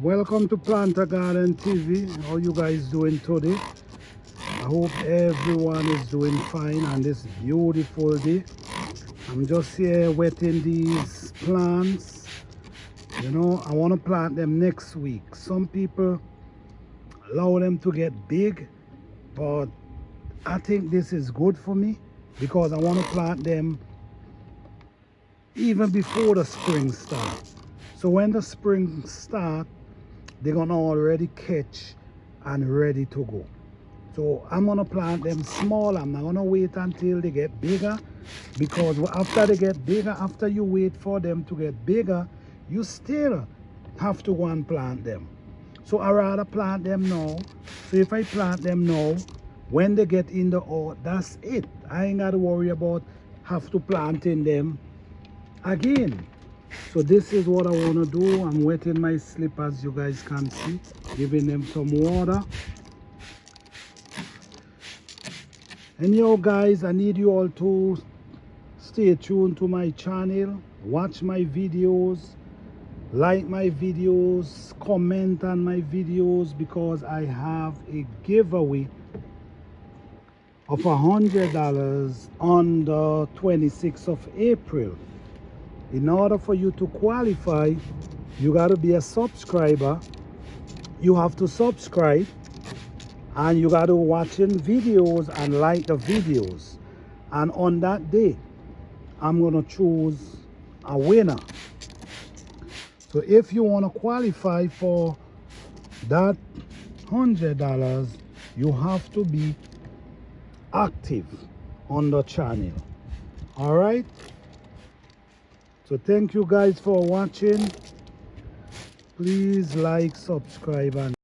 Welcome to Planter Garden TV. How you guys doing today? I hope everyone is doing fine on this beautiful day. I'm just here wetting these plants. You know, I want to plant them next week. Some people allow them to get big, but I think this is good for me because I want to plant them even before the spring starts. So when the spring starts, they're gonna already catch and ready to go. So I'm gonna plant them small. I'm not gonna wait until they get bigger, because after they get bigger, after you wait for them to get bigger, you still have to go and plant them. So I rather plant them now. So if I plant them now, when they get in the earth, that's it. I ain't gotta worry about have to planting them again. So this is what I want to do. I'm wetting my slippers, you guys can see, giving them some water. And yo guys, I need you all to stay tuned to my channel, watch my videos, like my videos, comment on my videos, because I have a giveaway of $100 on the 26th of April. In order for you to qualify, you got to be a subscriber. You have to subscribe and you got to watching videos and like the videos. And on that day, I'm going to choose a winner. So if you want to qualify for that $100, you have to be active on the channel. All right? So thank you guys for watching. Please like, subscribe, and